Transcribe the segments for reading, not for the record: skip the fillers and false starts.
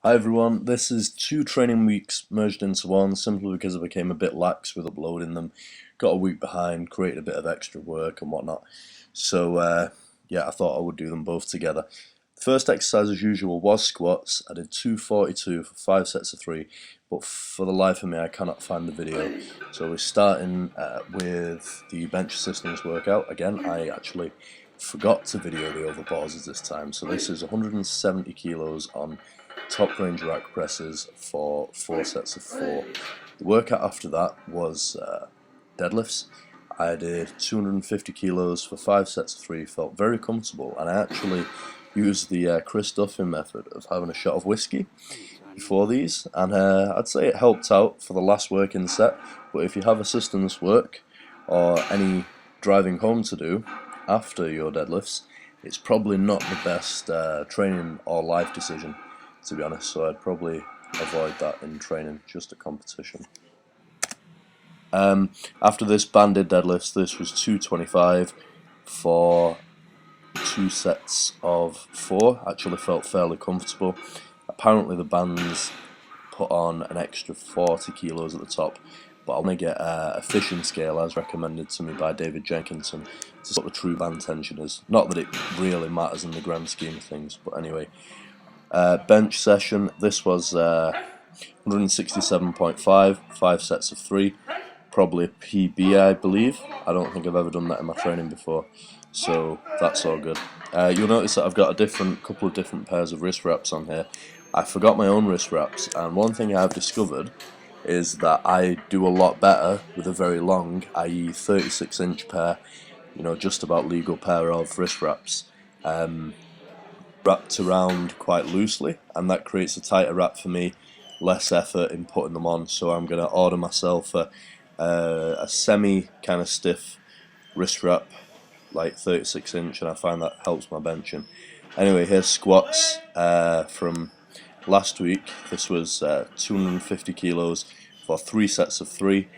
Hi everyone, this is 2 training weeks merged into one simply because I became a bit lax with uploading them. Got a week behind, created a bit of extra work and whatnot. So yeah, I thought I would do them both together. The first exercise as usual was squats. I did 242 for 5 sets of 3, but for the life of me I cannot find the video. So we're starting with the bench assistance workout. Again, I actually forgot to video the over pauses this time. So this is 170 kilos on top range rack presses for 4 sets of 4. The workout after that was deadlifts. I did 250 kilos for 5 sets of 3, felt very comfortable, and I actually used the Chris Duffin method of having a shot of whiskey before these, and I'd say it helped out for the last working set. But if you have assistance work or any driving home to do after your deadlifts, it's probably not the best training or life decision, to be honest, so I'd probably avoid that in training, just a competition. After this, banded deadlifts. This was 225 for 2 sets of 4. Actually felt fairly comfortable. Apparently the bands put on an extra 40 kilos at the top, but I'll make it a fishing scale as recommended to me by David Jenkinson to see what the true band tension is. Not that it really matters in the grand scheme of things, but anyway. Bench session, this was 167.5, 5 sets of 3, probably a PB I believe. I don't think I've ever done that in my training before, so that's all good. You'll notice that I've got a couple of different pairs of wrist wraps on here. I forgot my own wrist wraps, and one thing I've discovered is that I do a lot better with a very long, i.e. 36-inch pair, just about legal pair of wrist wraps. Wrapped around quite loosely, and that creates a tighter wrap for me, less effort in putting them on. So I'm going to order myself a semi kind of stiff wrist wrap, like 36-inch, and I find that helps my benching. Anyway, here's squats from last week. This was 250 kilos for 3 sets of 3.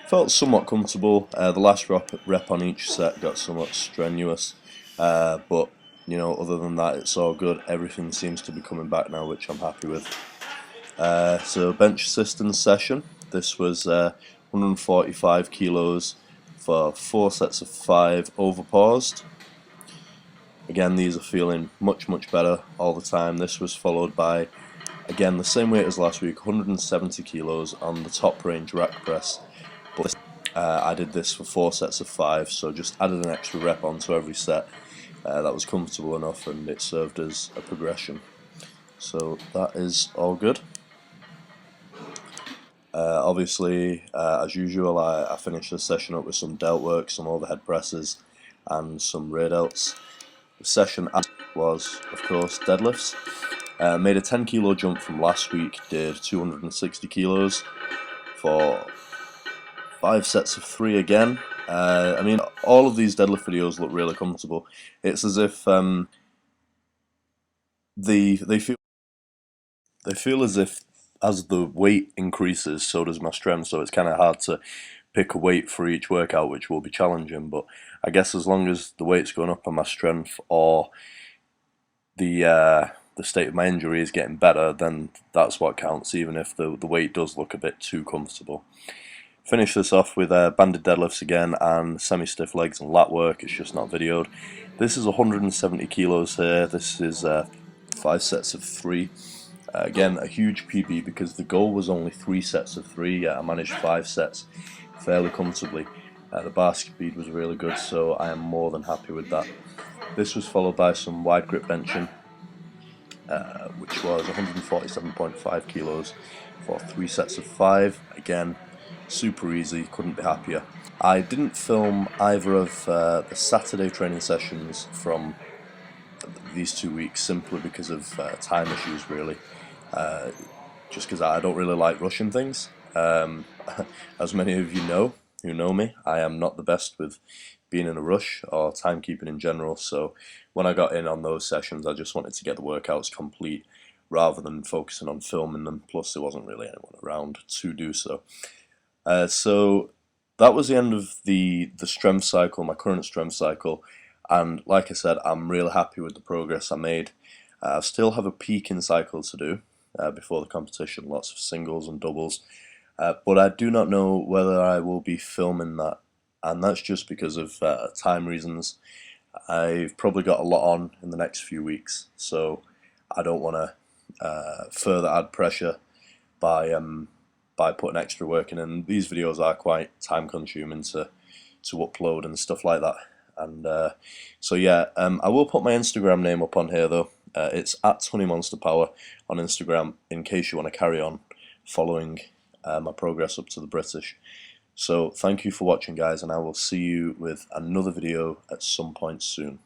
Felt somewhat comfortable. The last rep on each set got somewhat strenuous, but other than that, it's all good. Everything seems to be coming back now, which I'm happy with. So bench assistance session. This was 145 kilos for 4 sets of 5 overpaused. Again, these are feeling much better all the time. This was followed by, again, the same weight as last week, 170 kilos on the top range rack press. But I did this for 4 sets of 5, so just added an extra rep onto every set. That was comfortable enough, and it served as a progression. So that is all good. Obviously, as usual, I finished the session up with some delt work, some overhead presses, and some rear delts. The session was, of course, deadlifts. Made a 10 kilo jump from last week, did 260 kilos for 5 sets of 3 again. I mean, all of these deadlift videos look really comfortable. It's as if they feel as if as the weight increases, so does my strength. So it's kind of hard to pick a weight for each workout, which will be challenging. But I guess as long as the weight's going up and my strength or the state of my injury is getting better, then that's what counts, even if the weight does look a bit too comfortable. Finish this off with banded deadlifts again and semi-stiff legs and lat work. It's just not videoed. This is 170 kilos here. This is 5 sets of 3. Again, a huge PB because the goal was only 3 sets of 3. I managed 5 sets fairly comfortably. The bar speed was really good, so I am more than happy with that. This was followed by some wide grip benching, which was 147.5 kilos for 3 sets of 5. Again, super easy, couldn't be happier. I didn't film either of the Saturday training sessions from these 2 weeks simply because of time issues, really. Just because I don't really like rushing things. As many of you know who know me, I am not the best with being in a rush or timekeeping in general, so when I got in on those sessions I just wanted to get the workouts complete rather than focusing on filming them, plus there wasn't really anyone around to do so. So that was the end of the strength cycle, my current strength cycle, and like I said, I'm really happy with the progress I made. I still have a peaking cycle to do, before the competition, lots of singles and doubles. But I do not know whether I will be filming that, and that's just because of time reasons. I've probably got a lot on in the next few weeks, so I don't want to further add pressure by putting extra work in. And these videos are quite time consuming to upload and stuff like that. And so yeah, I will put my Instagram name up on here though. It's at @HoneyMonsterPower on Instagram, in case you want to carry on following my progress up to the British. So thank you for watching, guys, and I will see you with another video at some point soon.